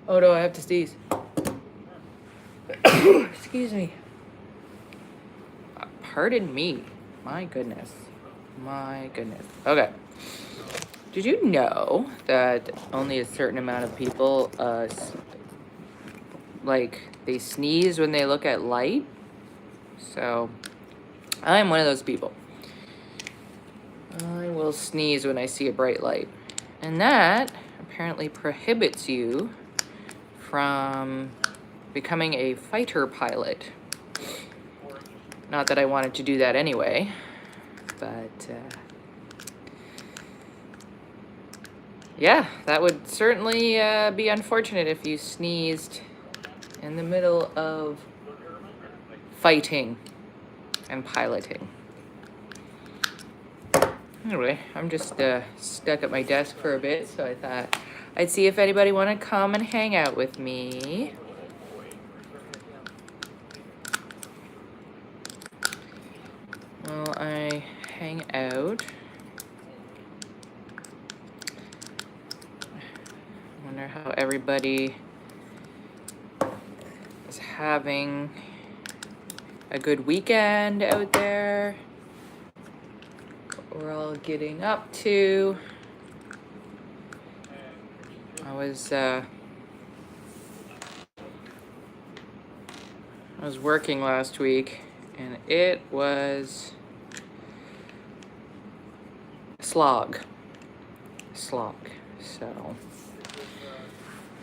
Oh no, I have to sneeze. Excuse me. Pardon me. My goodness. My goodness. Okay. Did you know that only a certain amount of people, they sneeze when they look at light? So, I'm one of those people. I will sneeze when I see a bright light. And that apparently prohibits you from becoming a fighter pilot. Not that I wanted to do that anyway, but yeah, that would certainly be unfortunate if you sneezed in the middle of fighting and piloting. Anyway, I'm just stuck at my desk for a bit, so I thought I'd see if anybody want to come and hang out with me. Well, I hang out. I wonder how everybody is having a good weekend out there. What we're all getting up to. I was working last week, and it was slog. So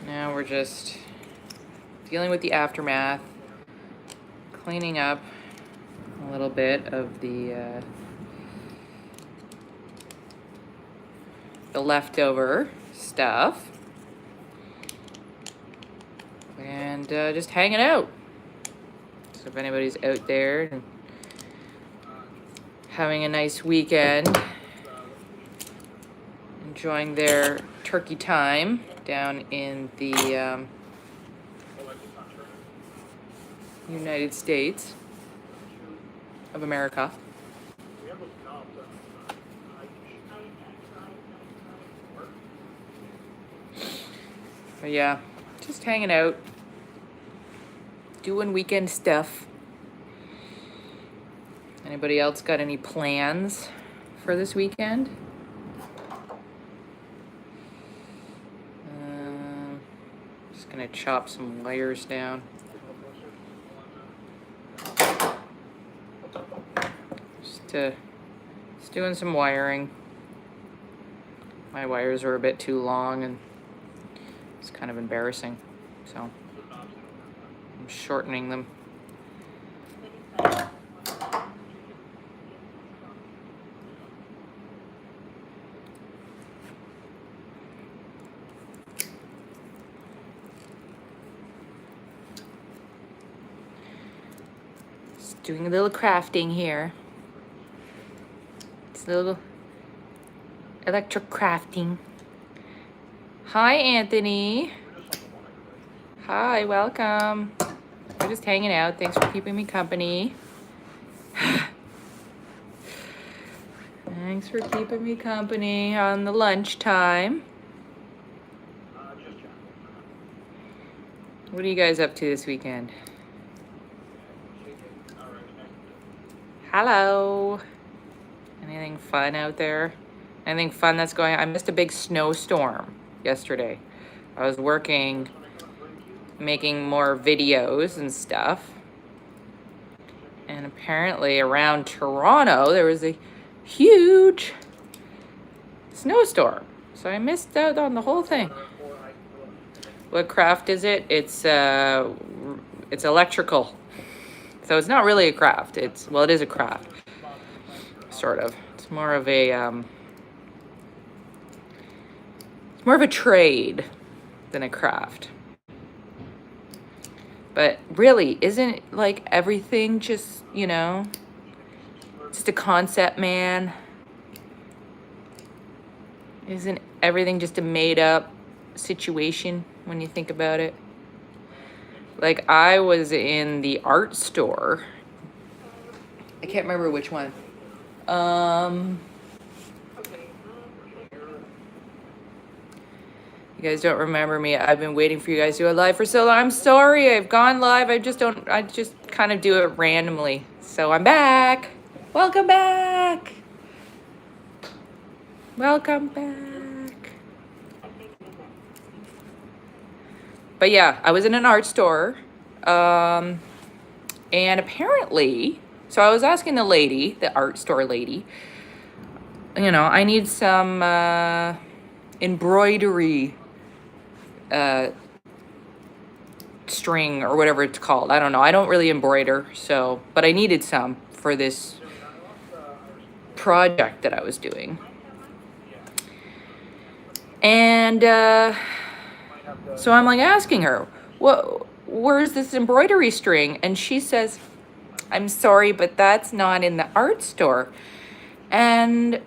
now we're just dealing with the aftermath, cleaning up a little bit of the leftover stuff, and just hanging out. So if anybody's out there and having a nice weekend, enjoying their turkey time down in the United States of America. But yeah, just hanging out, doing weekend stuff. Anybody else got any plans for this weekend? Just gonna chop some wires down. Just doing some wiring. My wires are a bit too long and it's kind of embarrassing, so I'm shortening them. Just doing a little crafting here. It's a little electric crafting. Hi, Anthony. Hi, welcome. We're just hanging out. Thanks for keeping me company. Thanks for keeping me company on the lunchtime. What are you guys up to this weekend? Hello. Anything fun out there? Anything fun that's going on? I missed a big snowstorm yesterday. I was working, making more videos and stuff. And apparently around Toronto, there was a huge snowstorm. So I missed out on the whole thing. What craft is it? It's electrical. So it's not really a craft. It is a craft. Sort of. It's more of a trade than a craft. But really, isn't like everything just, just a concept, man? Isn't everything just a made up situation when you think about it? Like, I was in the art store. I can't remember which one. You guys don't remember me. I've been waiting for you guys to go live for so long. I'm sorry. I've gone live. I just kind of do it randomly. So I'm back. Welcome back. Welcome back. But yeah, I was in an art store. And apparently, so I was asking the lady, the art store lady, you know, I need some embroidery string or whatever it's called. I don't know. I don't really embroider, so, but I needed some for this project that I was doing. And so I'm like asking her, where's this embroidery string? And she says, I'm sorry, but that's not in the art store. And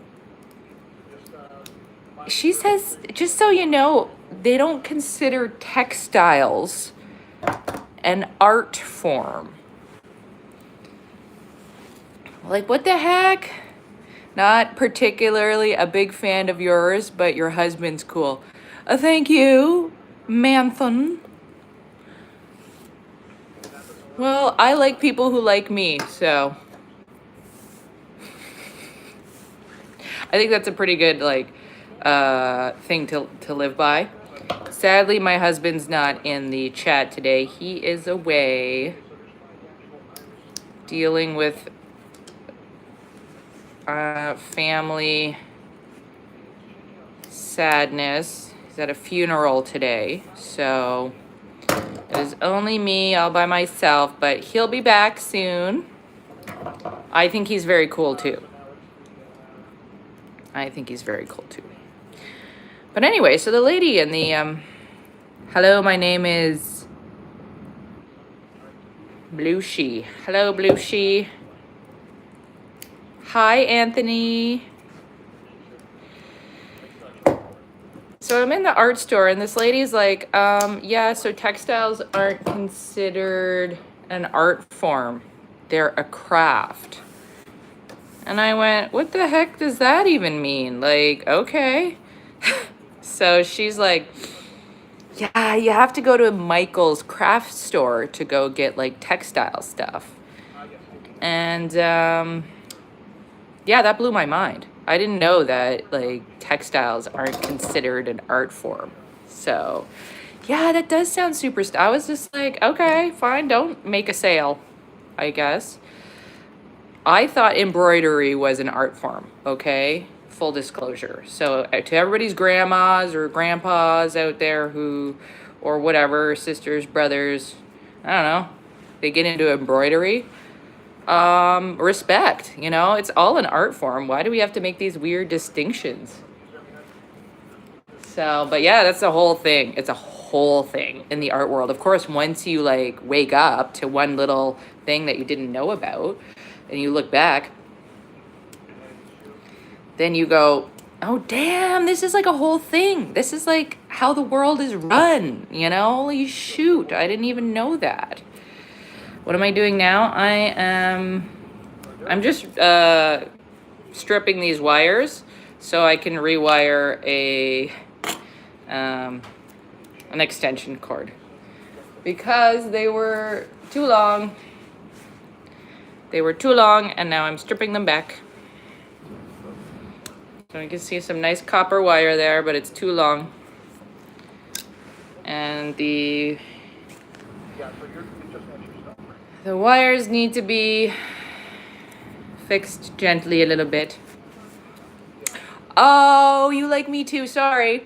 she says, just so you know, they don't consider textiles an art form. Like, what the heck? Not particularly a big fan of yours, but your husband's cool. Thank you, Manthan. Well, I like people who like me, so I think that's a pretty good thing to live by. Sadly, my husband's not in the chat today. He is away dealing with family sadness. He's at a funeral today, so it is only me all by myself, but he'll be back soon. I think he's very cool too. But anyway, so the lady in the, hello, my name is Blueshy. Hello, Blueshy. Hi, Anthony. So I'm in the art store and this lady's like, yeah, so textiles aren't considered an art form. They're a craft. And I went, what the heck does that even mean? Like, okay. So she's like, yeah, you have to go to Michael's craft store to go get like textile stuff. And yeah, that blew my mind. I didn't know that like textiles aren't considered an art form. So yeah, that does sound super I was just like, okay, fine, don't make a sale, I guess. I thought embroidery was an art form, okay? Full disclosure. So to everybody's grandmas or grandpas out there who, or whatever, sisters, brothers, I don't know, they get into embroidery. Respect, you know, it's all an art form. Why do we have to make these weird distinctions? So, but yeah, that's the whole thing. It's a whole thing in the art world. Of course, once you like wake up to one little thing that you didn't know about and you look back, then you go, oh, damn, this is like a whole thing. This is like how the world is run, you know? Holy shoot, I didn't even know that. What am I doing now? I'm just stripping these wires so I can rewire an extension cord because they were too long. They were too long and now I'm stripping them back. So you can see some nice copper wire there, but it's too long. And the wires need to be fixed gently a little bit. Oh, you like me too, sorry.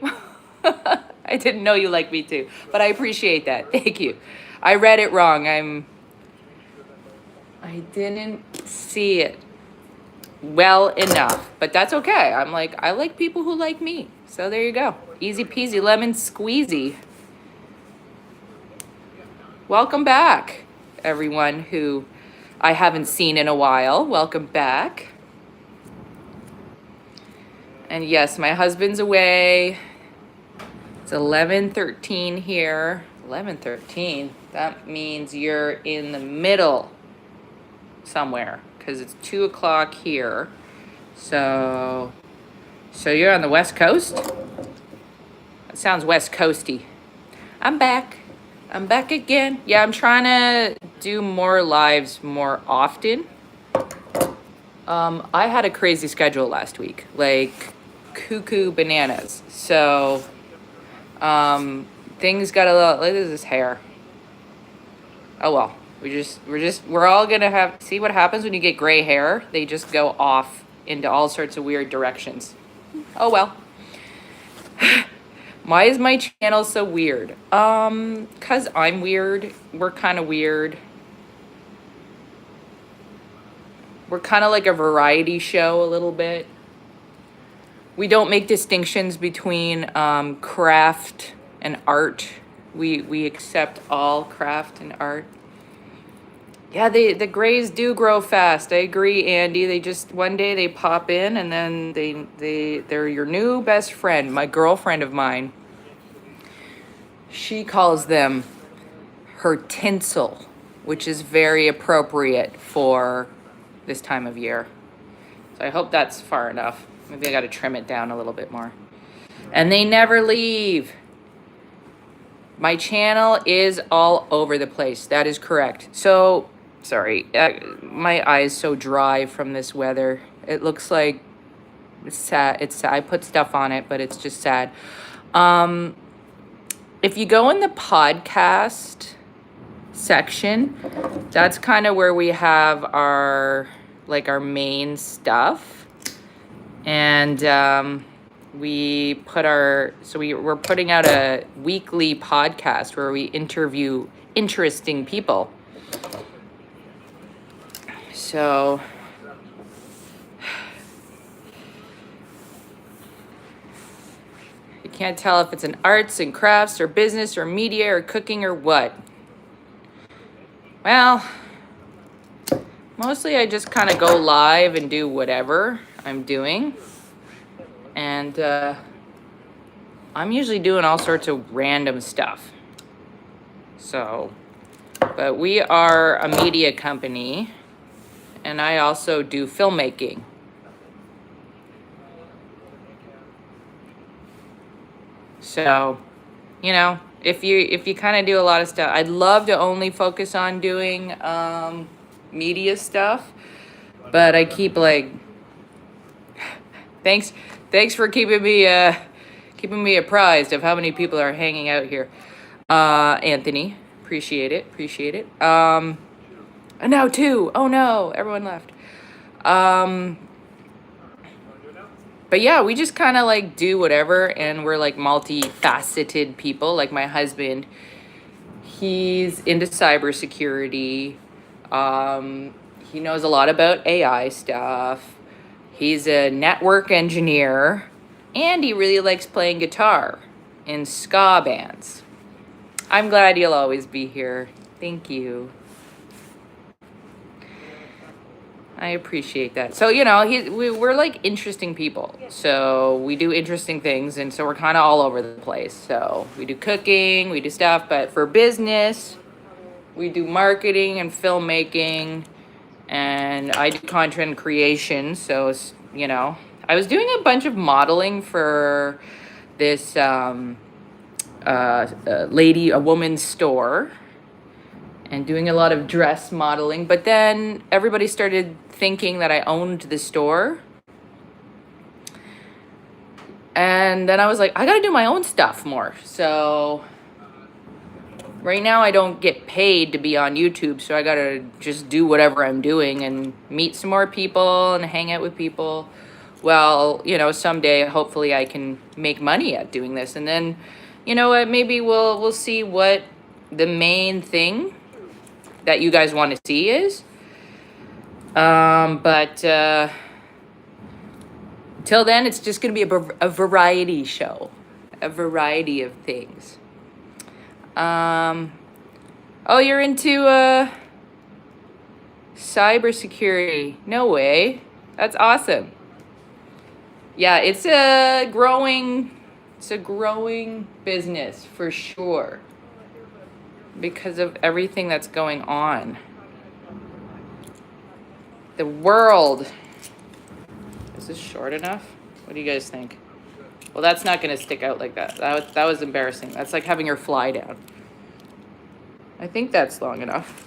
I didn't know you like me too, but I appreciate that. Thank you. I read it wrong. I didn't see it well enough, but that's okay. I'm like, I like people who like me. So there you go. Easy peasy lemon squeezy. Welcome back, everyone who I haven't seen in a while. Welcome back. And yes, my husband's away. It's 11:13 here. 11:13. That means you're in the middle somewhere because it's 2 o'clock here. So you're on the West Coast? Sounds West Coasty. I'm back. I'm back again. Yeah, I'm trying to do more lives more often. I had a crazy schedule last week, like cuckoo bananas. So, things got a little. Look at this hair. Oh well, we're all gonna have see what happens when you get gray hair. They just go off into all sorts of weird directions. Oh well. Why is my channel so weird? 'Cause I'm weird. We're kind of weird. We're kind of like a variety show a little bit. We don't make distinctions between craft and art. We accept all craft and art. Yeah, the grays do grow fast. I agree, Andy. They just one day they pop in and then they're your new best friend. My girlfriend of mine, she calls them her tinsel, which is very appropriate for this time of year. So I hope that's far enough. Maybe I got to trim it down a little bit more. And they never leave. My channel is all over the place. That is correct. So, sorry, my eye is so dry from this weather. It looks like it's sad. It's sad. I put stuff on it, but it's just sad. If you go in the podcast section, that's kind of where we have our main stuff. And we're putting out a weekly podcast where we interview interesting people. So you can't tell if it's an arts and crafts or business or media or cooking or what. Well, mostly I just kind of go live and do whatever I'm doing. And I'm usually doing all sorts of random stuff. So, but we are a media company, and I also do filmmaking. So, you know, if you kind of do a lot of stuff, I'd love to only focus on doing media stuff, but I keep like thanks for keeping me apprised of how many people are hanging out here, Anthony. Appreciate it. And now 2. Oh no, everyone left. But yeah, we just kind of like do whatever, and we're like multifaceted people. Like my husband, he's into cybersecurity. He knows a lot about AI stuff. He's a network engineer, and he really likes playing guitar in ska bands. I'm glad you'll always be here. Thank you. I appreciate that. So, you know, we're like interesting people. So we do interesting things, and so we're kind of all over the place. So we do cooking, we do stuff, but for business, we do marketing and filmmaking, and I do content creation. So, you know, I was doing a bunch of modeling for this a woman's store, and doing a lot of dress modeling. But then everybody started thinking that I owned the store. And then I was like, I gotta do my own stuff more. So right now I don't get paid to be on YouTube, so I gotta just do whatever I'm doing and meet some more people and hang out with people. Well, you know, someday hopefully I can make money at doing this. And then, you know what, maybe we'll see what the main thing that you guys want to see is. But till then, it's just going to be a variety show, a variety of things. Oh, you're into cybersecurity? No way. That's awesome. Yeah, it's a growing business for sure, because of everything that's going on. The world. Is this short enough? What do you guys think? Well, that's not going to stick out like that. That was embarrassing. That's like having her fly down. I think that's long enough.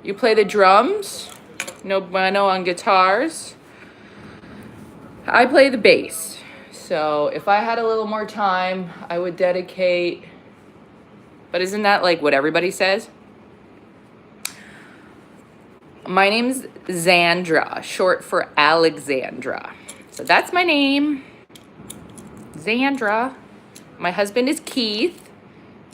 You play the drums? No bueno on guitars. I play the bass. So if I had a little more time, I would dedicate... But isn't that like what everybody says? My name's Xandra, short for Alexandra. So that's my name, Xandra. My husband is Keith,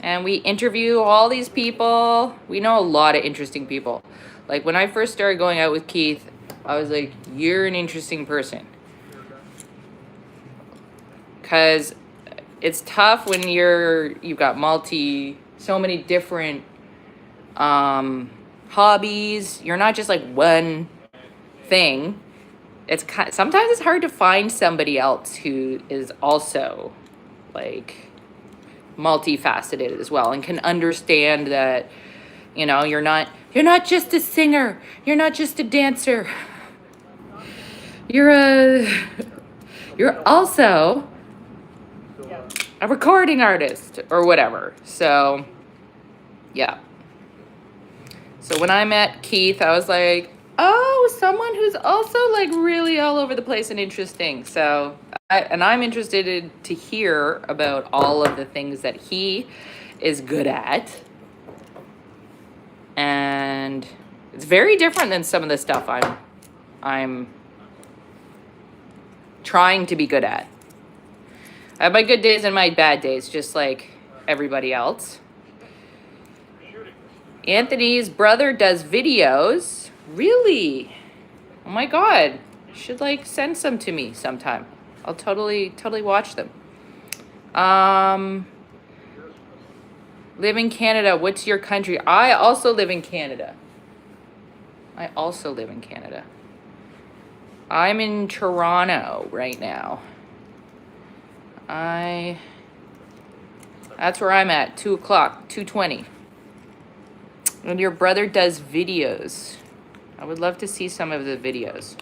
and we interview all these people. We know a lot of interesting people. Like when I first started going out with Keith, I was like, you're an interesting person. Because it's tough when you've got so many different hobbies. You're not just like one thing. Sometimes it's hard to find somebody else who is also like multifaceted as well and can understand that, you know, you're not just a singer, you're not just a dancer, you're also a recording artist or whatever. So yeah. So when I met Keith, I was like, oh, someone who's also like really all over the place and interesting. So, I'm interested to hear about all of the things that he is good at. And it's very different than some of the stuff I'm trying to be good at. I have my good days and my bad days, just like everybody else. Anthony's brother does videos. Really? Oh my God. You should like send some to me sometime. I'll totally watch them. Live in Canada. What's your country? I also live in Canada. I'm in Toronto right now. That's where I'm at. 2 o'clock, 2:20. And your brother does videos. I would love to see some of the videos.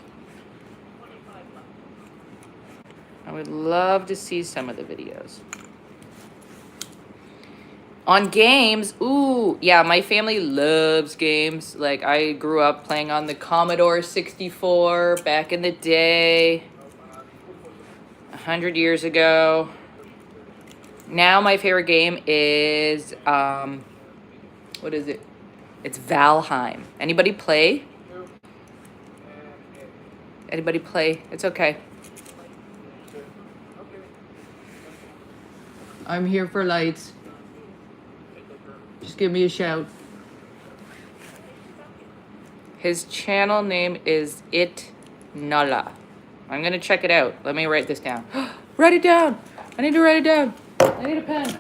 On games, ooh, yeah, my family loves games. Like, I grew up playing on the Commodore 64 back in the day, 100 years ago. Now my favorite game is, what is it? It's Valheim. Anybody play? It's okay. I'm here for lights. Just give me a shout. His channel name is It Nala. I'm gonna check it out. Let me write this down. Write it down. I need to write it down. I need a pen.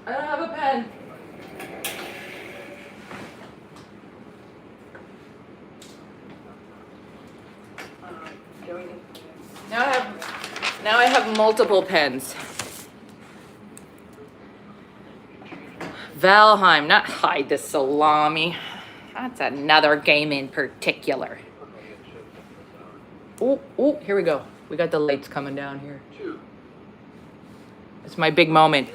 I don't have a pen. Now I have multiple pens. Valheim, not Hide the Salami. That's another game in particular. Oh, here we go. We got the lights coming down here. It's my big moment.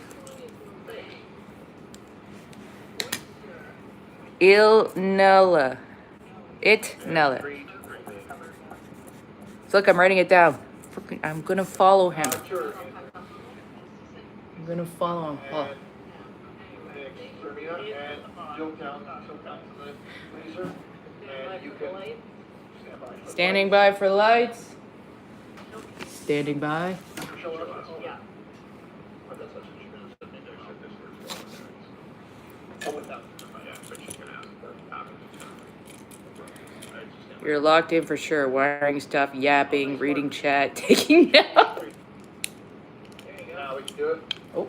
It Nala. So look, I'm writing it down. I'm gonna follow him. Oh. Standing by for lights. Standing by. You're locked in for sure. Wiring stuff, yapping, reading chat, taking notes. Oh.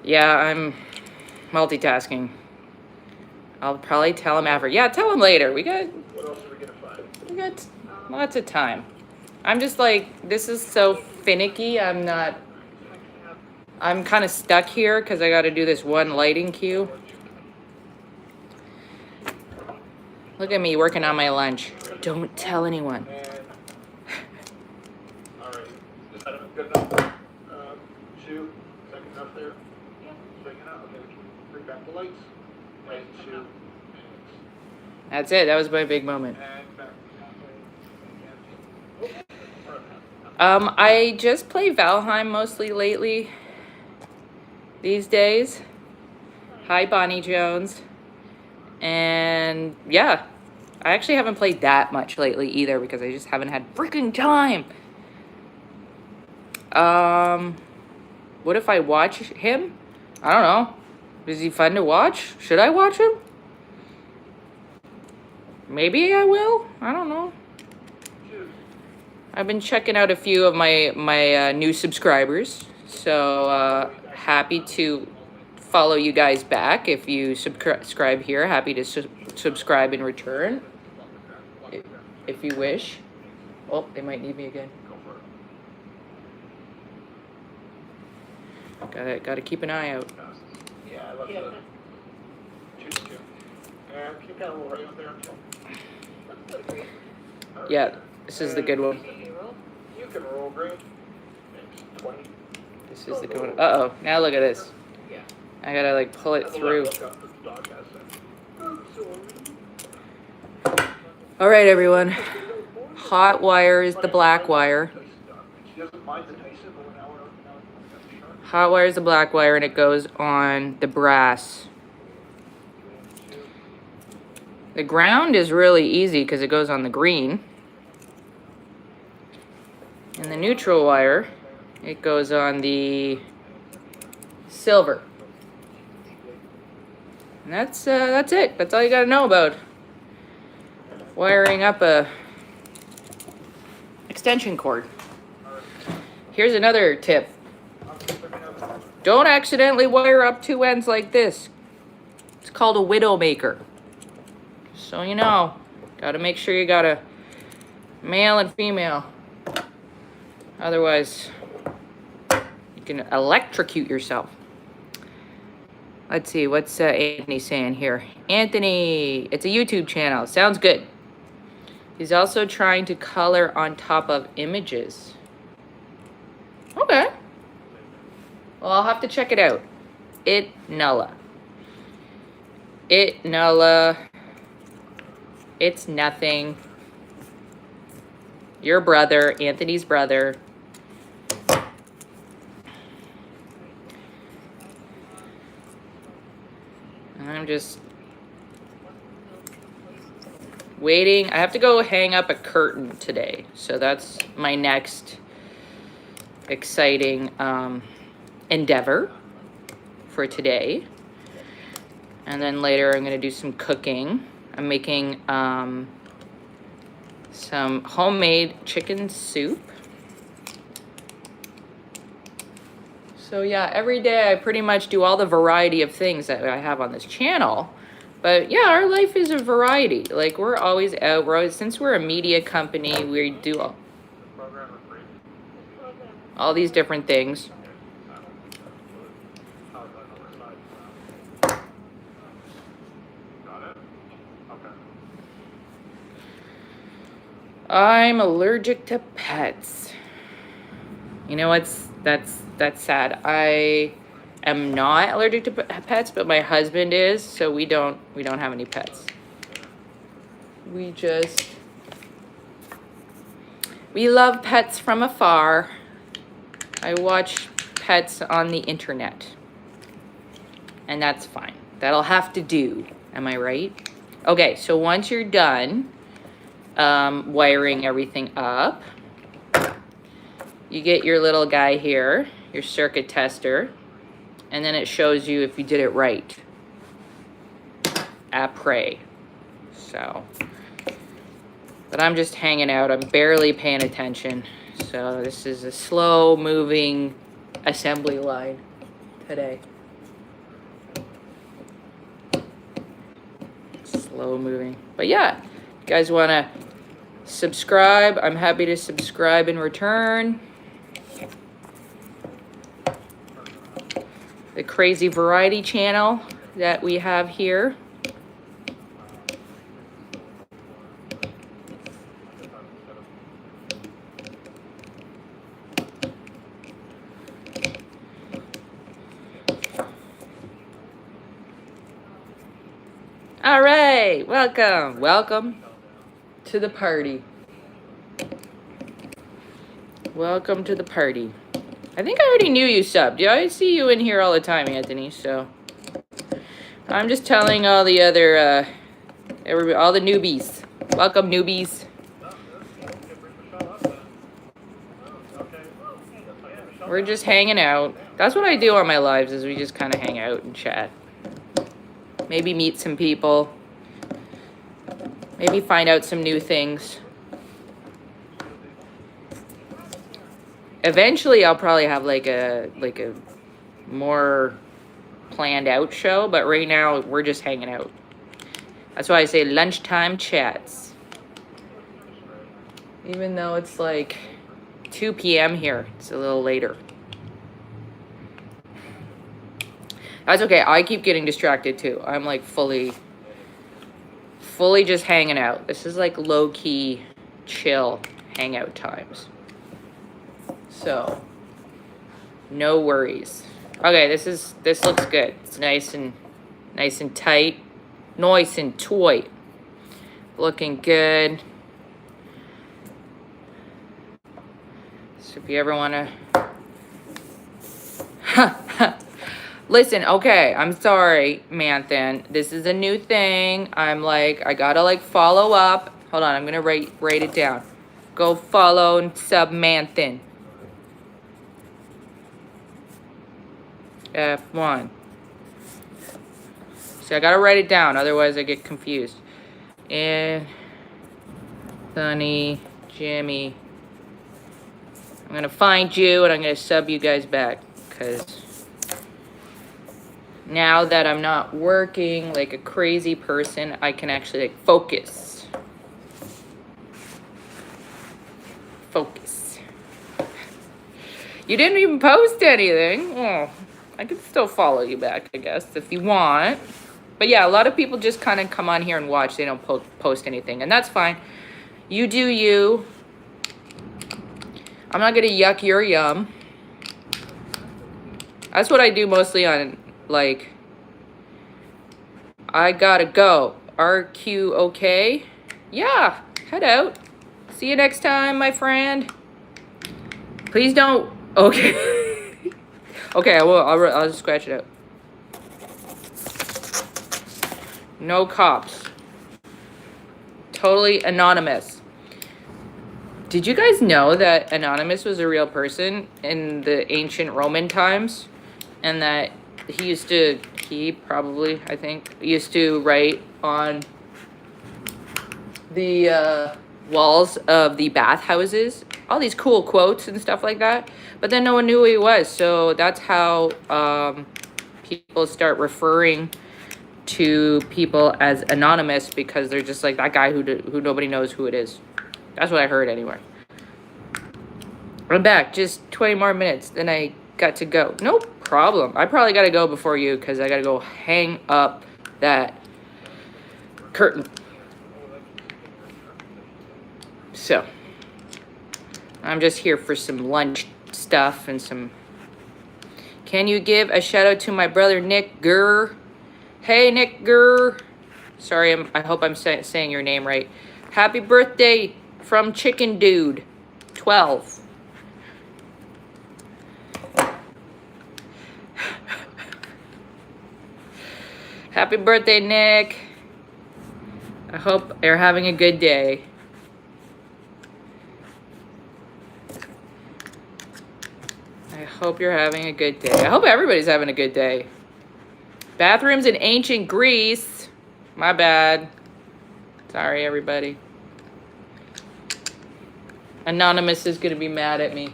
Yeah, I'm multitasking. I'll probably tell him after. Yeah, tell him later. We got lots of time. I'm just like, this is so finicky. I'm kind of stuck here because I got to do this one lighting cue. Look at me working on my lunch. Don't tell anyone. All right. Is that good enough? Two. Second enough there? Yeah. Straighten out. Okay, we can bring back the lights. Right, two. That's it. That was my big moment. And back. I just play Valheim mostly lately. These days. Hi, Bonnie Jones. And yeah, I actually haven't played that much lately either because I just haven't had freaking time. What if I watch him? I don't know. Is he fun to watch? Should I watch him? Maybe I will. I don't know. I've been checking out a few of my new subscribers. So happy to follow you guys back. If you subscribe here, happy to subscribe in return. If you wish. Oh, they might need me again. Gotta keep an eye out. Yeah, I love the two. And keep that little right there. Yeah, this is the good one. You can roll green. 20. This is the good one. Uh-oh, now look at this. I gotta like pull it through. All right, everyone. Hot wire is the black wire. Hot wire is the black wire, and it goes on the brass. The ground is really easy because it goes on the green. And the neutral wire, it goes on the silver. And that's it. That's all you gotta know about wiring up a extension cord. Here's another tip. Don't accidentally wire up two ends like this. It's called a widowmaker. So you know, gotta make sure you got a male and female. Otherwise, you can electrocute yourself. Let's see, what's Anthony saying here? Anthony, it's a YouTube channel. Sounds good. He's also trying to color on top of images. Okay. Well, I'll have to check it out. It Nulla. It's nothing. Your brother, Anthony's brother. I'm just waiting. I have to go hang up a curtain today. So that's my next exciting endeavor for today. And then later I'm going to do some cooking. I'm making some homemade chicken soup. So yeah, every day I pretty much do all the variety of things that I have on this channel. But yeah, our life is a variety. Like we're always out. Since we're a media company, we do all these different things. I'm allergic to pets. You know what's that's sad. I am not allergic to pets, but my husband is, so we don't have any pets. We love pets from afar. I watch pets on the internet. And that's fine. That'll have to do. Am I right? Okay, so once you're done wiring everything up, you get your little guy here, your circuit tester, and then it shows you if you did it right. Après. So, but I'm just hanging out. I'm barely paying attention. So this is a slow moving assembly line today. Slow moving. But yeah, you guys want to subscribe? I'm happy to subscribe in return. The crazy variety channel that we have here. Hey, welcome. Welcome to the party. Welcome to the party. I think I already knew you subbed. Yeah, I see you in here all the time, Anthony, so I'm just telling all the other everybody, all the newbies. Welcome, newbies. We're just hanging out. That's what I do on my lives, is we just kind of hang out and chat. Maybe meet some people. Maybe find out some new things. Eventually, I'll probably have like a more planned out show, but right now we're just hanging out. That's why I say lunchtime chats. Even though it's like 2 p.m. here, it's a little later. That's okay. I keep getting distracted too. I'm like fully just hanging out. This is like low-key, chill hangout times. So, no worries. Okay, this looks good. It's nice and tight, nice and tight. Looking good. So if you ever wanna, listen, okay, I'm sorry, Manthan. This is a new thing. I'm like, I gotta like follow up. Hold on, I'm gonna write it down. Go follow and sub Manthan. F1. See, I gotta write it down, otherwise I get confused. Sunny, Jimmy. I'm gonna find you and I'm gonna sub you guys back, because now that I'm not working like a crazy person, I can actually like focus. Focus. You didn't even post anything. Oh, I could still follow you back, I guess, if you want. But yeah, a lot of people just kind of come on here and watch. They don't post anything, and that's fine. You do you. I'm not gonna yuck your yum. That's what I do mostly on, like, I gotta go. RQ okay? Yeah, head out. See you next time, my friend. Please don't. Okay. Okay, I will. I'll just scratch it out. No cops. Totally anonymous. Did you guys know that Anonymous was a real person in the ancient Roman times? And that he probably, I think, used to write on the walls of the bathhouses, all these cool quotes and stuff like that. But then no one knew who he was. So that's how people start referring to people as anonymous, because they're just like that guy who nobody knows who it is. That's what I heard anyway. I'm back. Just 20 more minutes. Then I got to go. No problem. I probably got to go before you, because I got to go hang up that curtain. So, I'm just here for some lunch stuff and some... Can you give a shout out to my brother Nick Gurr? Hey, Nick Gurr. Sorry, I hope I'm saying your name right. Happy birthday from Chicken Dude, 12. Happy birthday, Nick. I hope you're having a good day. I hope you're having a good day. I hope everybody's having a good day. Bathrooms in ancient Greece. My bad. Sorry, everybody. Anonymous is going to be mad at me.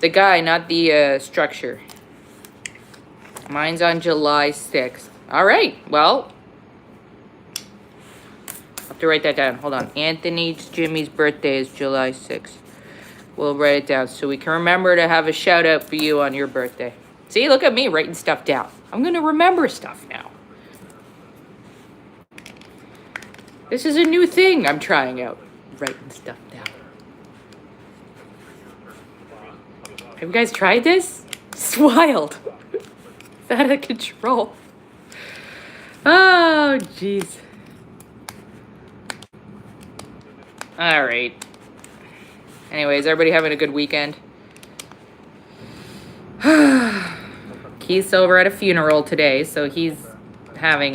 The guy, not the structure. Mine's on July 6th. All right, well. I have to write that down. Hold on. Jimmy's birthday is July 6th. We'll write it down so we can remember to have a shout out for you on your birthday. See, look at me writing stuff down. I'm going to remember stuff now. This is a new thing I'm trying out. Writing stuff down. Have you guys tried this? It's wild. It's out of control. Oh, jeez. All right. Anyways, everybody having a good weekend? Keith's over at a funeral today, so he's having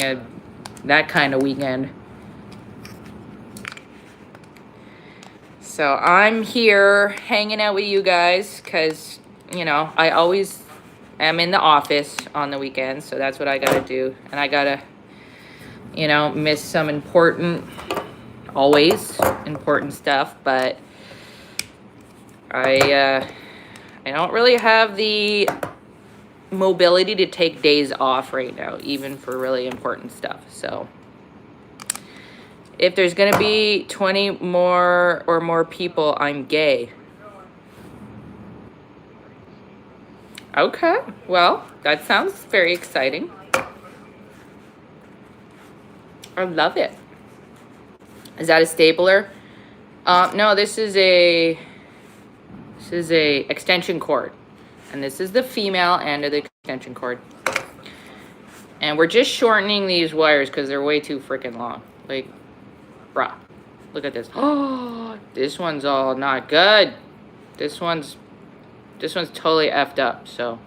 that kind of weekend. So I'm here hanging out with you guys because, you know, I always am in the office on the weekends, so that's what I gotta do. And I gotta, you know, miss some always important stuff, but I don't really have the mobility to take days off right now, even for really important stuff. So if there's gonna be 20 more people, I'm gay. Okay, well, that sounds very exciting. I love it. Is that a stapler? No, this is a extension cord. And this is the female end of the extension cord. And we're just shortening these wires because they're way too freaking long. Like, bruh, look at this. Oh, this one's all not good. This one's totally effed up, so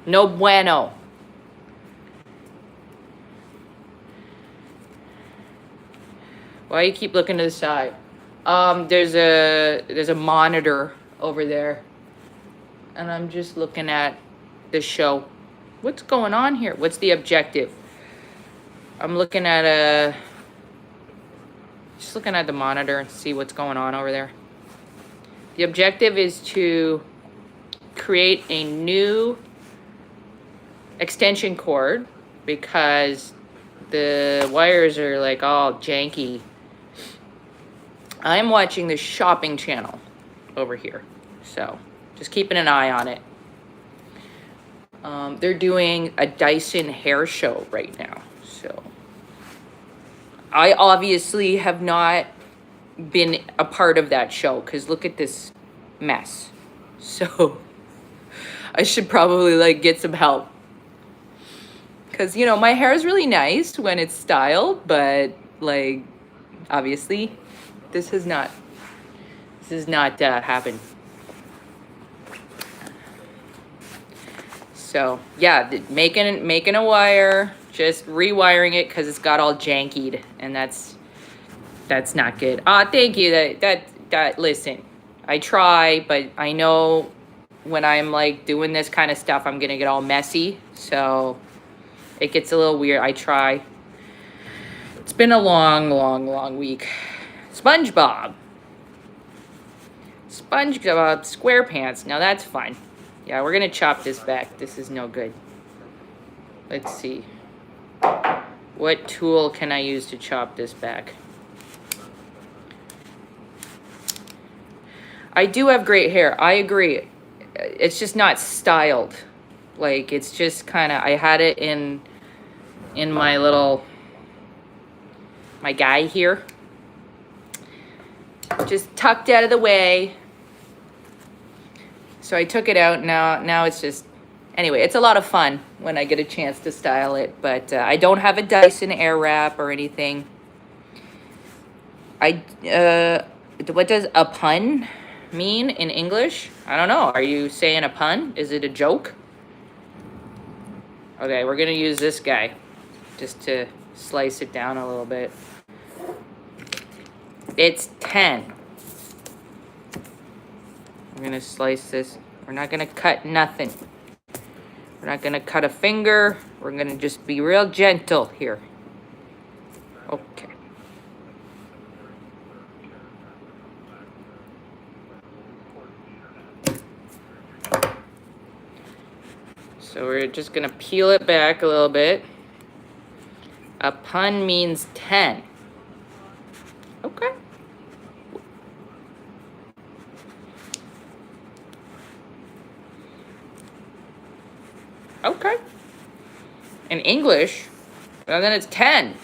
no bueno. Why you keep looking to the side? There's a monitor over there. And I'm just looking at the show. What's going on here? What's the objective? I'm looking at just looking at the monitor and see what's going on over there. The objective is to create a new extension cord because the wires are like all janky. I'm watching the shopping channel over here, so just keeping an eye on it. They're doing a Dyson hair show right now, so I obviously have not been a part of that show because look at this mess. So I should probably like get some help because, you know, my hair is really nice when it's styled, but like obviously this has not happened. So yeah, making a wire, just rewiring it because it's got all jankied, and that's not good. Thank you. That listen, I try, but I know when I'm like doing this kind of stuff, I'm gonna get all messy, so it gets a little weird. I try. It's been a long week. SpongeBob SquarePants. Now that's fun. Yeah, we're gonna chop this back. This is no good. Let's see. What tool can I use to chop this back? I do have great hair. I agree. It's just not styled. Like, it's just kind of, I had it in my guy here. Just tucked out of the way. So I took it out. Now it's just, anyway, it's a lot of fun when I get a chance to style it. But I don't have a Dyson Airwrap or anything. What does a pun mean in English? I don't know. Are you saying a pun? Is it a joke? Okay, we're going to use this guy just to slice it down a little bit. It's 10. We're going to slice this. We're not going to cut nothing. We're not going to cut a finger. We're going to just be real gentle here. Okay. So we're just going to peel it back a little bit. A pun means 10. Okay. Okay. In English, well, then it's 10.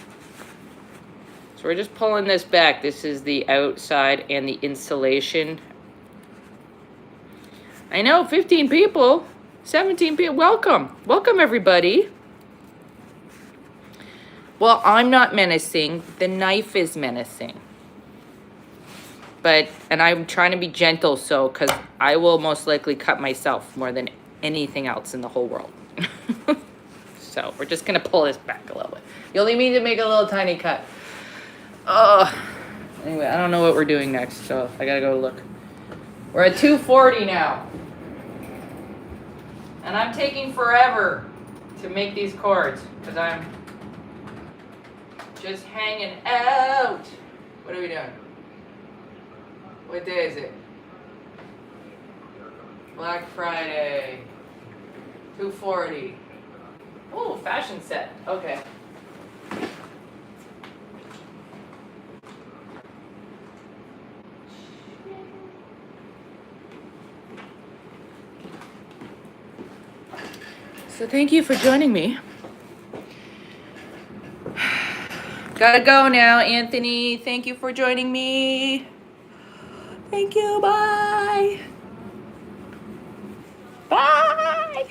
So we're just pulling this back. This is the outside and the insulation. I know, 15 people, 17 people. Welcome. Welcome, everybody. Well, I'm not menacing. The knife is menacing. and I'm trying to be gentle, so, because I will most likely cut myself more than anything else in the whole world. So we're just gonna pull this back a little bit. You only need to make a little tiny cut. Oh, anyway, I don't know what we're doing next, so I gotta go look. We're at 240 now. And I'm taking forever to make these chords, because I'm just hanging out. What are we doing? What day is it? Black Friday. 240. Oh, fashion set. Okay. So thank you for joining me. Gotta go now, Anthony. Thank you for joining me. Thank you. Bye. Bye.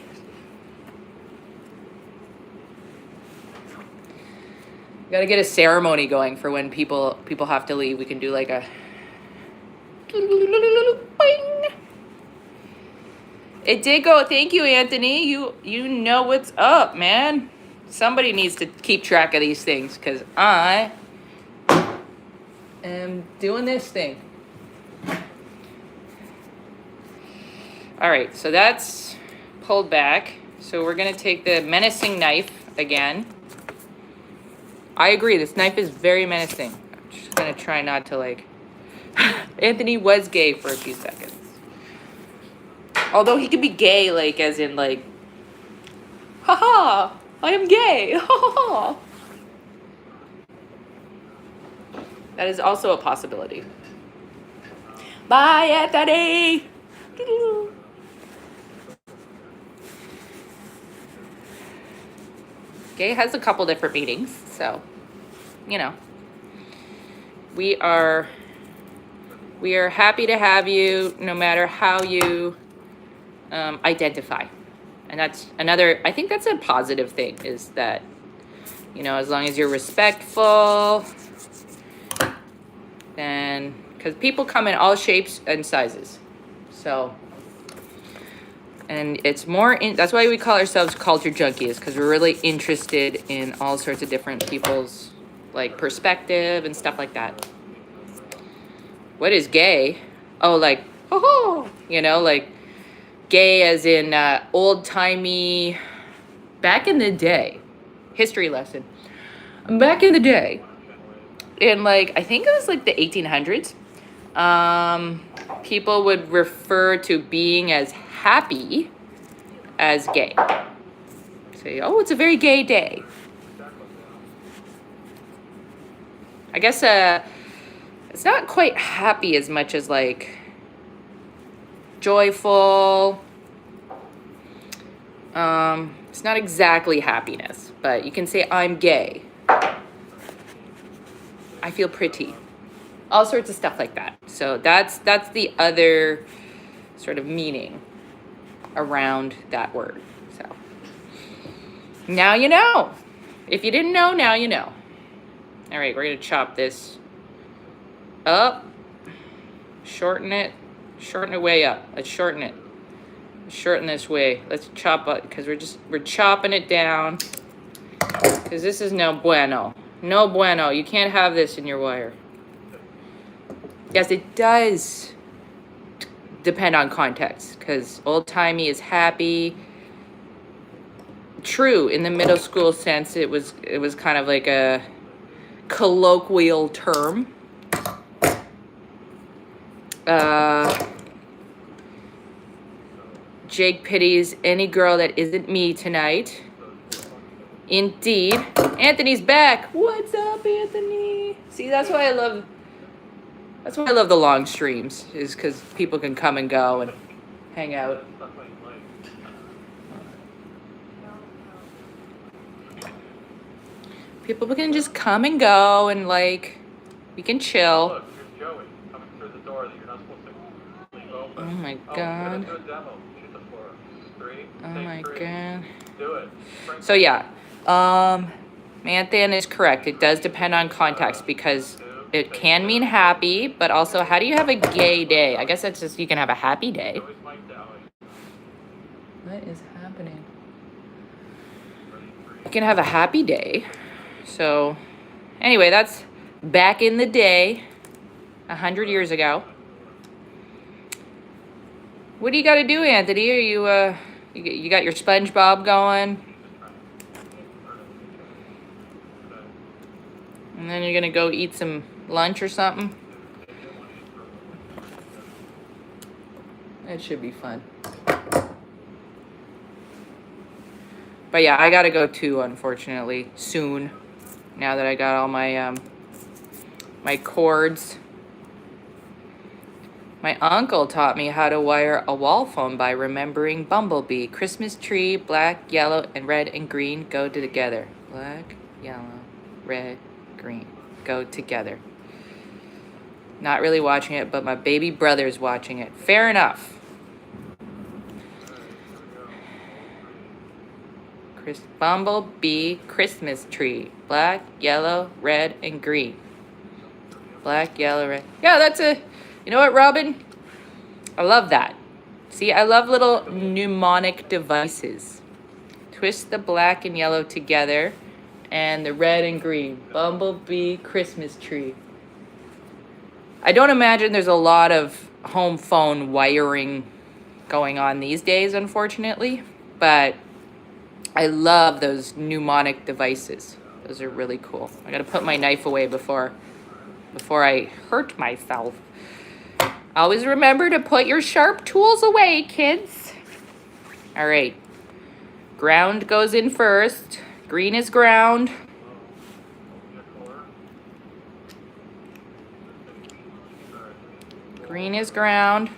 Gotta get a ceremony going for when people have to leave. We can do like a bing. It did go. Thank you, Anthony. You know what's up, man. Somebody needs to keep track of these things, because I am doing this thing. All right, so that's pulled back. So we're gonna take the menacing knife again. I agree, this knife is very menacing. I'm just gonna try not to like... Anthony was gay for a few seconds. Although he could be gay, like, as in, like, haha, I am gay, ha ha ha. That is also a possibility. Bye, Anthony! Gay has a couple different meanings, so, you know. We are happy to have you, no matter how you identify. And that's another, I think that's a positive thing, is that, you know, as long as you're respectful, then, because people come in all shapes and sizes. So, and it's more, that's why we call ourselves culture junkies, because we're really interested in all sorts of different people's, like, perspective and stuff like that. What is gay? Oh, like, ho-ho, you know, like, gay as in old-timey, back in the day, history lesson. Back in the day, in like, I think it was like the 1800s, people would refer to being as happy as gay. Say, oh, it's a very gay day. I guess it's not quite happy as much as like joyful. It's not exactly happiness, but you can say I'm gay. I feel pretty. All sorts of stuff like that. So that's the other sort of meaning around that word. So now you know. If you didn't know, now you know. All right, we're gonna chop this up, shorten it way up. Let's shorten it. Shorten this way. Let's chop it, because we're chopping it down, because this is no bueno. No bueno. You can't have this in your wire. Yes, it does depend on context, because old-timey is happy. True, in the middle school sense, it was kind of like a colloquial term. Jake pities any girl that isn't me tonight. Indeed. Anthony's back. What's up, Anthony? See, that's why I love the long streams, is because people can come and go and hang out. People can just come and go, and like, we can chill. Look, here's Joey coming through the door that you're not supposed to leave open. Oh my Oh, god. do a demo. Shoot the floor. 3. Oh my god. Do it. So yeah, Manthan is correct. It does depend on context, because it can mean happy, but also how do you have a gay day? I guess that's just you can have a happy day. What is happening? You can have a happy day. So anyway, that's back in the day, 100 years ago. What do you got to do, Anthony? Are you got your SpongeBob going? And then you're gonna go eat some lunch or something? That should be fun. But yeah, I gotta go too, unfortunately, soon. Now that I got all my my cords. My uncle taught me how to wire a wall phone by remembering Bumblebee. Christmas tree, black, yellow, and red and green go together. Black, yellow, red, green go together. Not really watching it, but my baby brother's watching it. Fair enough. Bumblebee Christmas tree. Black, yellow, red, and green. Black, yellow, red. Yeah, that's a... You know what, Robin? I love that. See, I love little mnemonic devices. Twist the black and yellow together and the red and green. Bumblebee Christmas tree. I don't imagine there's a lot of home phone wiring going on these days, unfortunately. But I love those mnemonic devices. Those are really cool. I gotta put my knife away before I hurt myself. Always remember to put your sharp tools away, kids. All right. Ground goes in first. Green is ground. Green is ground.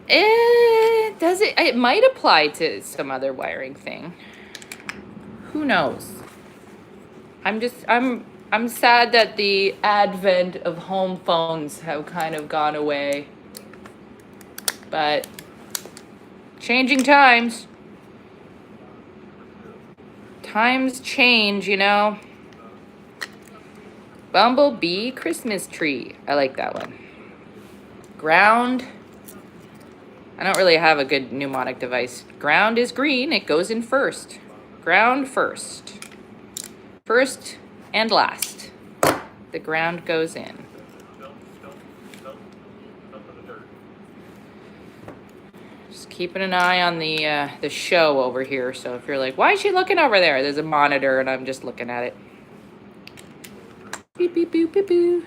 It might apply to some other wiring thing. Who knows? I'm sad that the advent of home phones have kind of gone away. But changing times. Times change, you know. Bumblebee Christmas tree. I like that one. Ground. I don't really have a good mnemonic device. Ground is green. It goes in first. Ground first. First and last. The ground goes in. Just keeping an eye on the show over here. So if you're like, why is she looking over there? There's a monitor and I'm just looking at it. Beep, beep, boop, beep, boo.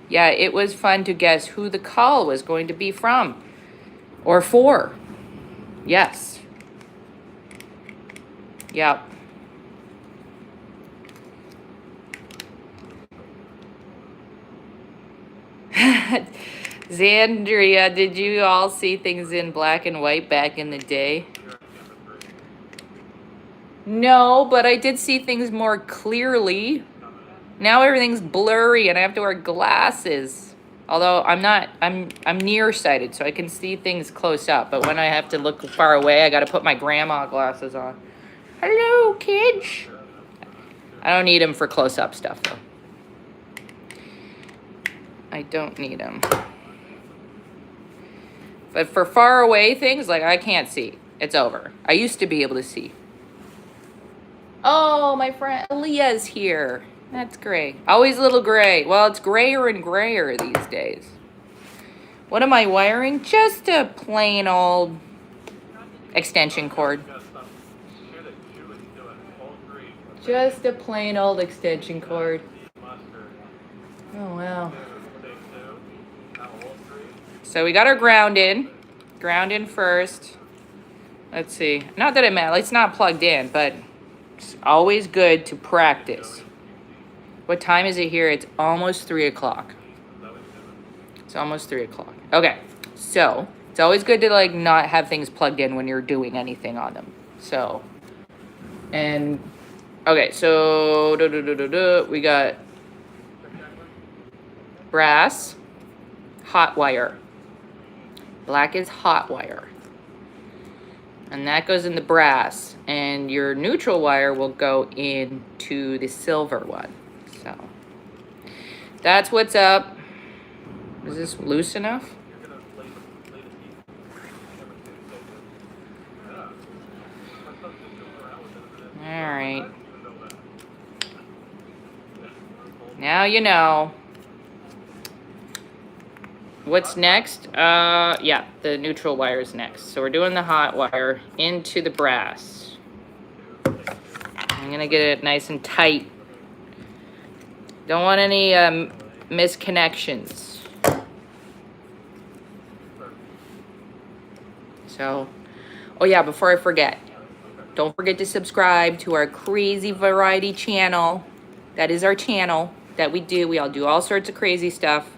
Yeah, it was fun to guess who the call was going to be from or for. Yes. Yep. Zandria, did you all see things in black and white back in the day? No, but I did see things more clearly. Now everything's blurry and I have to wear glasses. Although I'm nearsighted, so I can see things close up. But when I have to look far away, I got to put my grandma glasses on. Hello, kids. I don't need them for close-up stuff, though. I don't need them. But for far away things, like I can't see. It's over. I used to be able to see. Oh, my friend Aaliyah's here. That's gray. Always a little gray. Well, it's grayer and grayer these days. What am I wiring? Just a plain old extension cord. Just a plain old extension cord. Oh, wow. So we got our ground in. Ground in first. Let's see. Not that it matters. It's not plugged in, but it's always good to practice. What time is it here? It's almost 3 o'clock. It's almost 3 o'clock. Okay. So it's always good to like not have things plugged in when you're doing anything on them. So, and okay. So we got brass, hot wire. Black is hot wire. And that goes in the brass. And your neutral wire will go into the silver one. So that's what's up. Is this loose enough? All right. Now you know. What's next? Yeah, the neutral wire is next. So we're doing the hot wire into the brass. I'm gonna get it nice and tight. Don't want any misconnections. So, oh yeah, before I forget, don't forget to subscribe to our crazy variety channel. That is our channel that we do. We all do all sorts of crazy stuff.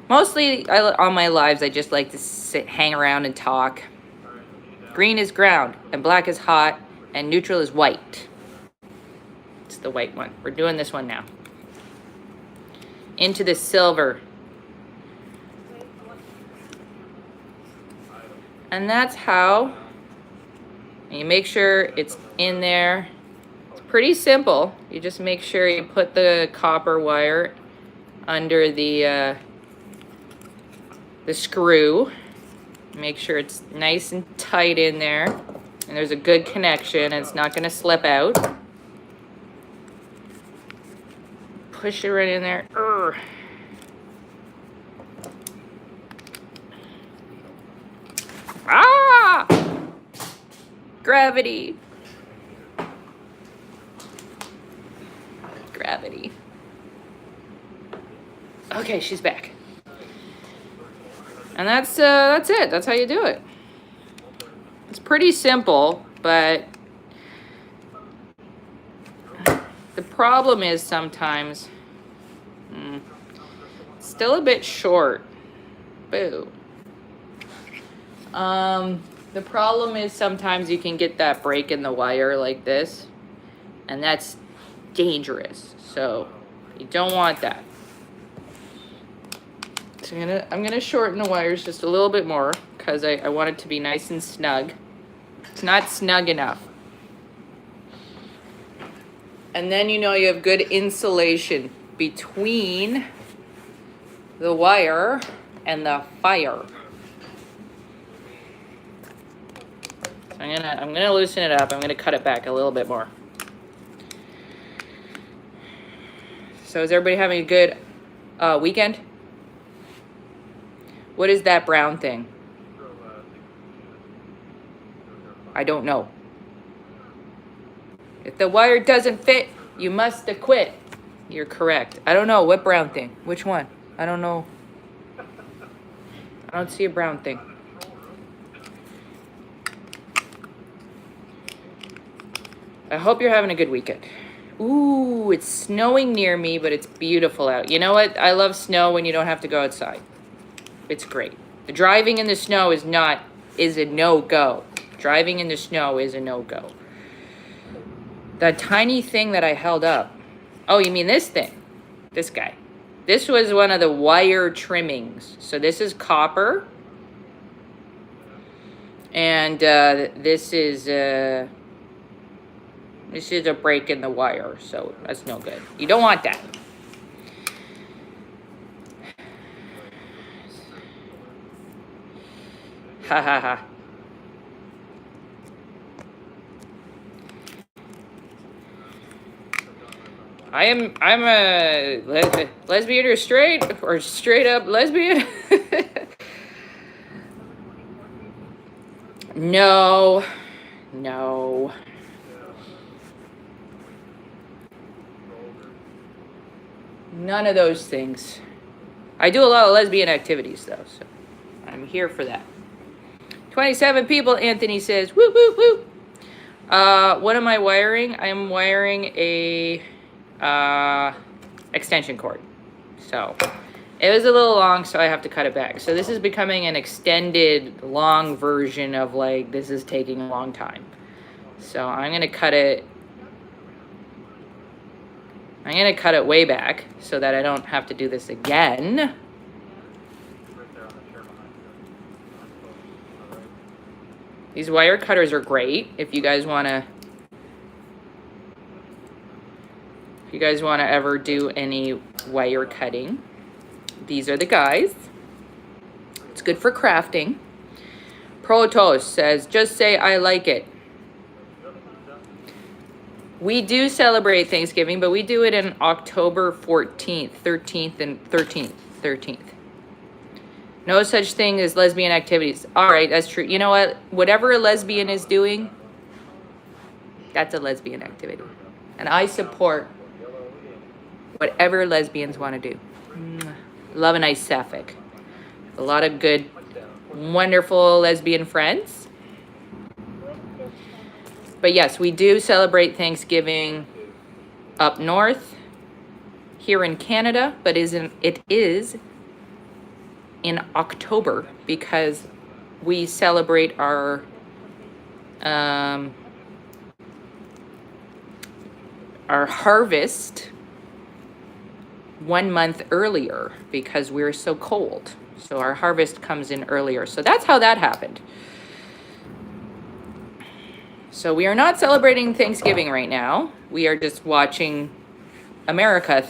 Mostly on my lives, I just like to sit, hang around and talk. Green is ground, and black is hot, and neutral is white. It's the white one. We're doing this one now. Into the silver. And that's how you make sure it's in there. It's pretty simple. You just make sure you put the copper wire under the screw. Make sure it's nice and tight in there, and there's a good connection, and it's not going to slip out. Push it right in there. Urgh. Ah! Gravity. Gravity. Okay, she's back. And that's it. That's how you do it. It's pretty simple, but the problem is sometimes it's still a bit short. Boo. The problem is sometimes you can get that break in the wire like this, and that's dangerous. So you don't want that. So I'm gonna shorten the wires just a little bit more because I want it to be nice and snug. It's not snug enough. And then you know you have good insulation between the wire and the fire. So I'm gonna loosen it up. I'm gonna cut it back a little bit more. So is everybody having a good weekend? What is that brown thing? I don't know. If the wire doesn't fit, you must quit. You're correct. I don't know. What brown thing? Which one? I don't know. I don't see a brown thing. I hope you're having a good weekend. Ooh, it's snowing near me, but it's beautiful out. You know what? I love snow when you don't have to go outside. It's great. The driving in the snow is a no-go. Driving in the snow is a no-go. That tiny thing that I held up. Oh, you mean this thing? This guy. This was one of the wire trimmings. So this is copper. And this is a break in the wire. So that's no good. You don't want that. Ha ha ha. I'm a lesbian or straight up lesbian. No. None of those things. I do a lot of lesbian activities though, so I'm here for that. 27 people, Anthony says. Woo, woo, woo. What am I wiring? I'm wiring a extension cord. So it was a little long, so I have to cut it back. So this is becoming an extended, long version of like, this is taking a long time. So I'm going to cut it. I'm going to cut it way back so that I don't have to do this again. These wire cutters are great if you guys want to ever do any wire cutting. These are the guys. It's good for crafting. Protos says, just say I like it. We do celebrate Thanksgiving, but we do it in October 14th, 13th, and 13th. No such thing as lesbian activities. All right, that's true. You know what? Whatever a lesbian is doing, that's a lesbian activity. And I support whatever lesbians want to do. Love a nice sapphic. A lot of good, wonderful lesbian friends. But yes, we do celebrate Thanksgiving up north, here in Canada, but it is in October because we celebrate our harvest 1 month earlier because we're so cold. So our harvest comes in earlier. So that's how that happened. So we are not celebrating Thanksgiving right now. We are just watching America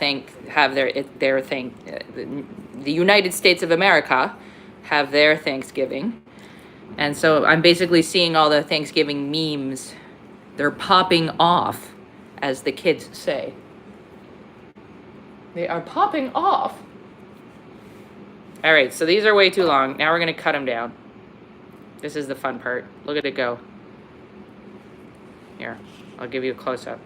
have the United States of America have their Thanksgiving. And so I'm basically seeing all the Thanksgiving memes. They're popping off, as the kids say. They are popping off. All right, so these are way too long. Now we're gonna cut them down. This is the fun part. Look at it go. Here, I'll give you a close-up.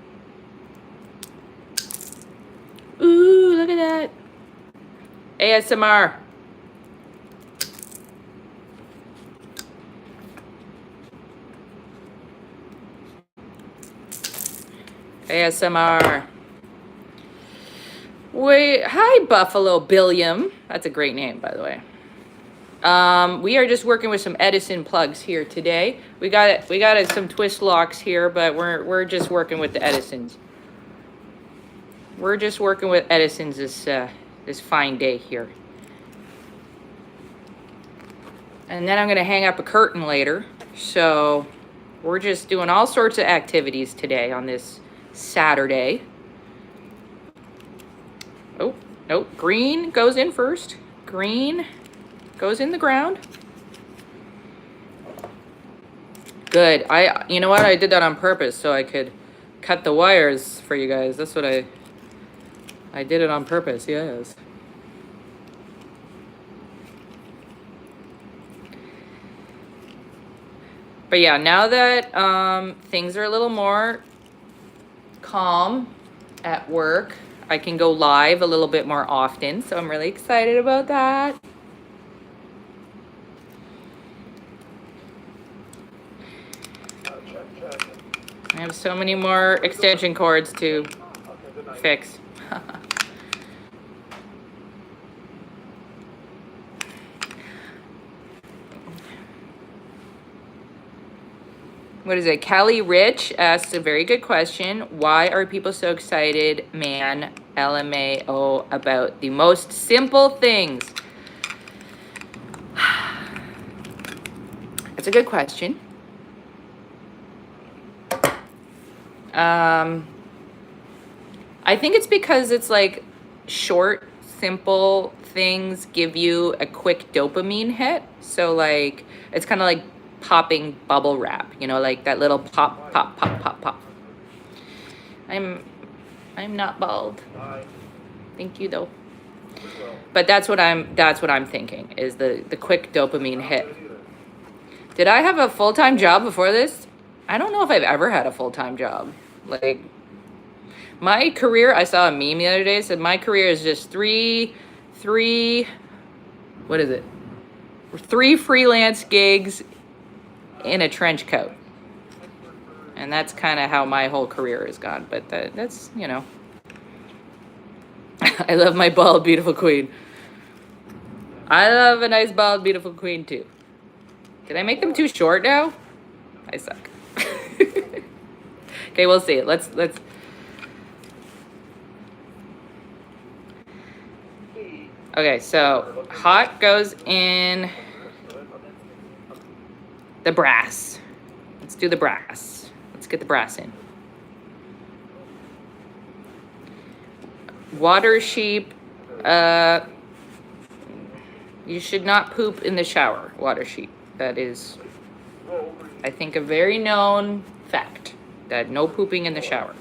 Ooh, look at that. ASMR. ASMR. Wait, hi Buffalo Billiam. That's a great name, by the way. We are just working with some Edison plugs here today. We got some twist locks here, but we're just working with the Edisons. We're just working with Edisons this fine day here. And then I'm gonna hang up a curtain later. So we're just doing all sorts of activities today on this Saturday. Oh, nope, green goes in first. Green goes in the ground. Good. You know what? I did that on purpose so I could cut the wires for you guys. That's what I did it on purpose, yes. But yeah, now that things are a little more calm at work, I can go live a little bit more often. So I'm really excited about that. I have so many more extension cords to fix. What is it? Callie Rich asks a very good question. Why are people so excited, man, LMAO, about the most simple things? That's a good question. I think it's because it's like short, simple things give you a quick dopamine hit. So like, it's kind of like popping bubble wrap, you know, like that little pop, pop, pop, pop, pop. I'm not bald. Thank you though. But that's what I'm thinking is the quick dopamine hit. Did I have a full-time job before this? I don't know if I've ever had a full-time job. Like my career, I saw a meme the other day, said my career is just three, what is it? 3 freelance gigs in a trench coat. And that's kind of how my whole career has gone. But that's, you know. I love my bald, beautiful queen. I love a nice, bald, beautiful queen, too. Did I make them too short now? I suck. Okay, we'll see. Let's. Okay, so hot goes in The brass. Let's do the brass. Let's get the brass in. Water sheep. You should not poop in the shower, water sheep. That is, I think, a very known fact. That no pooping in the shower.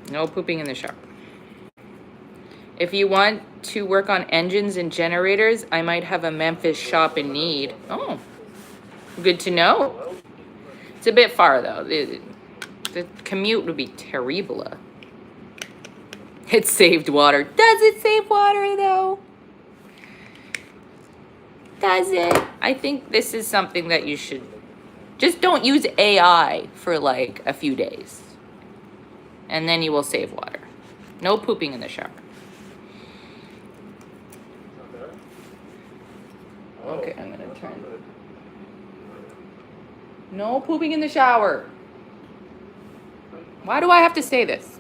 No pooping in the shower. If you want to work on engines and generators, I might have a Memphis shop in need. Oh, good to know. It's a bit far, though. The commute would be terrible. It saved water. Does it save water, though? Does it? I think this is something that you should... Just don't use AI for, like, a few days. And then you will save water. No pooping in the shower. Okay, I'm going to turn... No pooping in the shower. Why do I have to say this?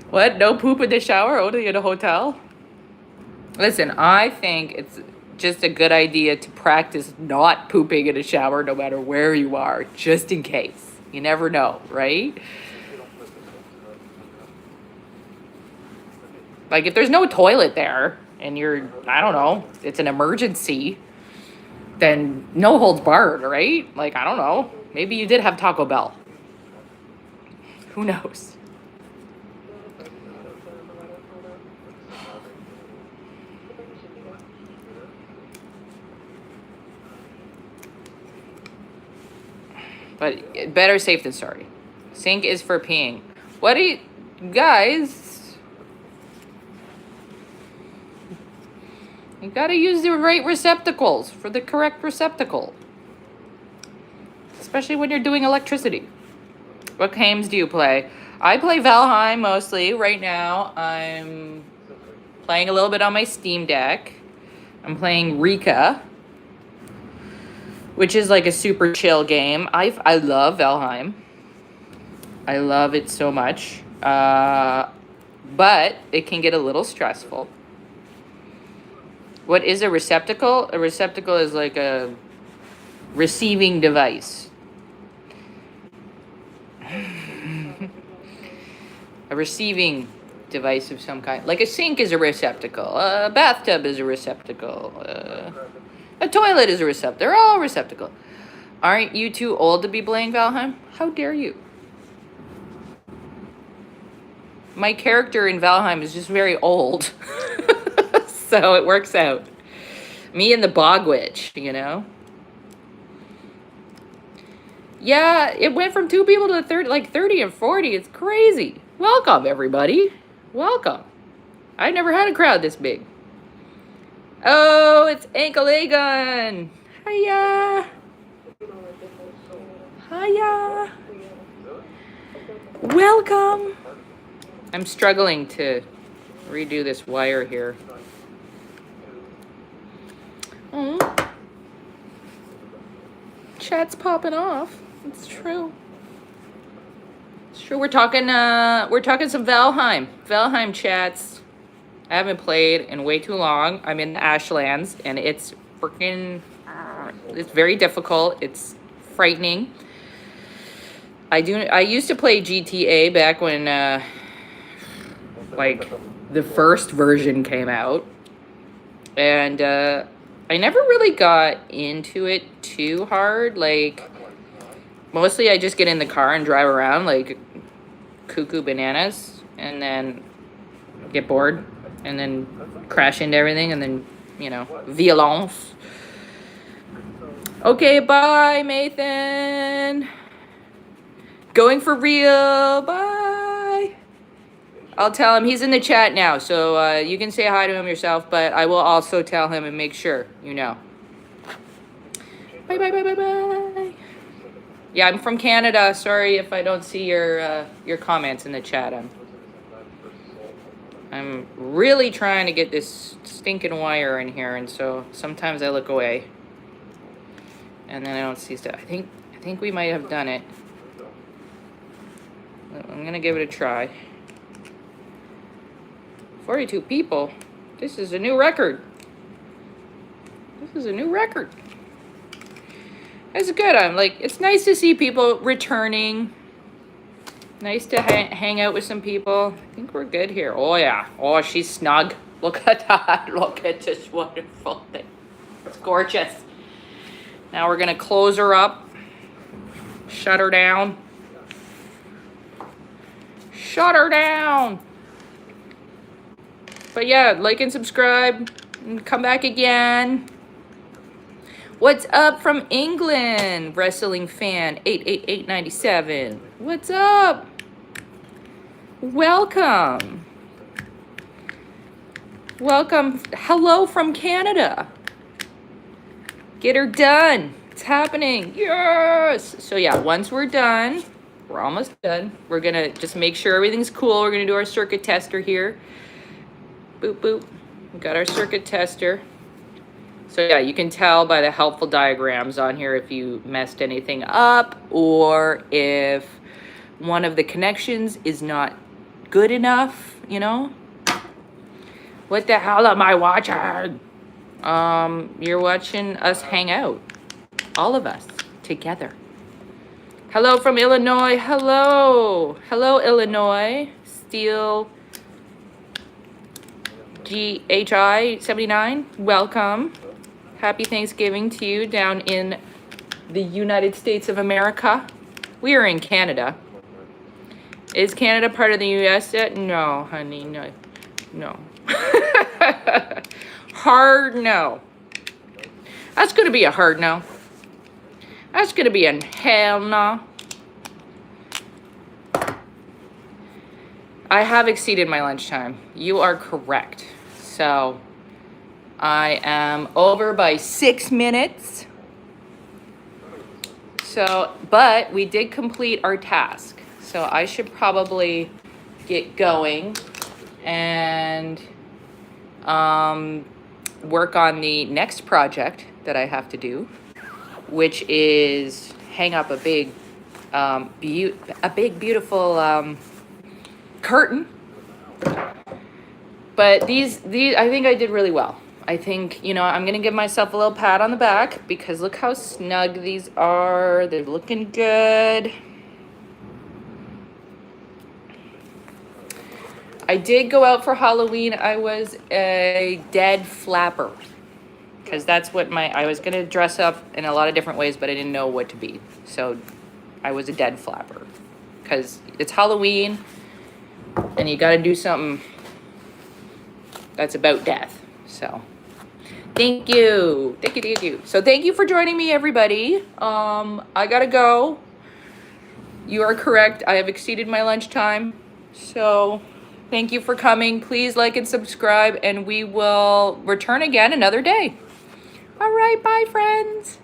What? No poop in the shower? Only in a hotel? Listen, I think it's just a good idea to practice not pooping in a shower no matter where you are, just in case. You never know, right? Like, if there's no toilet there and you're, I don't know, it's an emergency, then no holds barred, right? Like, I don't know. Maybe you did have Taco Bell. Who knows? But better safe than sorry. Sink is for peeing. What do you... Guys... You gotta use the right receptacles for the correct receptacle. Especially when you're doing electricity. What games do you play? I play Valheim mostly. Right now, I'm playing a little bit on my Steam Deck. I'm playing Rika, which is like a super chill game. I love Valheim. I love it so much. But it can get a little stressful. What is a receptacle? A receptacle is like a receiving device. A receiving device of some kind. Like a sink is a receptacle. A bathtub is a receptacle. A toilet is a receptacle. They're all receptacle. Aren't you too old to be playing Valheim? How dare you? My character in Valheim is just very old. So it works out. Me and the Bog Witch, you know? Yeah, it went from 2 people to 30, like 30 and 40. It's crazy. Welcome, everybody. Welcome. I never had a crowd this big. Oh, it's Ankle Aegon. Hiya. Hiya. Welcome. I'm struggling to redo this wire here. Oh. Chat's popping off. It's true. It's true. We're talking some Valheim. Valheim chats. I haven't played in way too long. I'm in the Ashlands and it's freaking it's very difficult. It's frightening. I used to play GTA back when like the first version came out. And I never really got into it too hard. Like, mostly I just get in the car and drive around like cuckoo bananas and then get bored and then crash into everything and then, you know, violence. Okay, bye, Nathan. Going for real. Bye. I'll tell him he's in the chat now, so you can say hi to him yourself, but I will also tell him and make sure you know. Bye, bye, bye, bye, bye. Yeah, I'm from Canada. Sorry if I don't see your comments in the chat. I'm really trying to get this stinking wire in here, and so sometimes I look away, and then I don't see stuff. I think we might have done it. I'm gonna give it a try. 42 people. This is a new record. This is a new record. It's good. I'm like, it's nice to see people returning. Nice to hang out with some people. I think we're good here. Oh yeah. Oh, she's snug. Look at that. Look at this wonderful thing. It's gorgeous. Now we're gonna close her up. Shut her down. Shut her down. But yeah, like and subscribe and come back again. What's up from England? Wrestling fan 88897. What's up? Welcome. Welcome. Hello from Canada. Get her done. It's happening. Yes. So yeah, once we're done, we're almost done. We're gonna just make sure everything's cool. We're gonna do our circuit tester here. Boop, boop. We got our circuit tester. So yeah, you can tell by the helpful diagrams on here if you messed anything up or if one of the connections is not good enough, you know? What the hell am I watching? You're watching us hang out. All of us together. Hello from Illinois. Hello. Hello, Illinois. Steel GHI 79. Welcome. Happy Thanksgiving to you down in the United States of America. We are in Canada. Is Canada part of the US yet? No, honey, no. No. Hard no. That's gonna be a hard no. That's gonna be a hell no. I have exceeded my lunchtime. You are correct. So I am over by 6 minutes. So, but we did complete our task. So I should probably get going and work on the next project that I have to do, which is hang up a big, beautiful curtain. But these, I think I did really well. I think, you know, I'm going to give myself a little pat on the back because look how snug these are. They're looking good. I did go out for Halloween. I was a dead flapper because that's what I was going to dress up in a lot of different ways, but I didn't know what to be. So I was a dead flapper because it's Halloween and you got to do something that's about death. So thank you. Thank you. Thank you. So thank you for joining me, everybody. I got to go. You are correct. I have exceeded my lunchtime. So thank you for coming. Please like and subscribe, and we will return again another day. All right, bye, friends.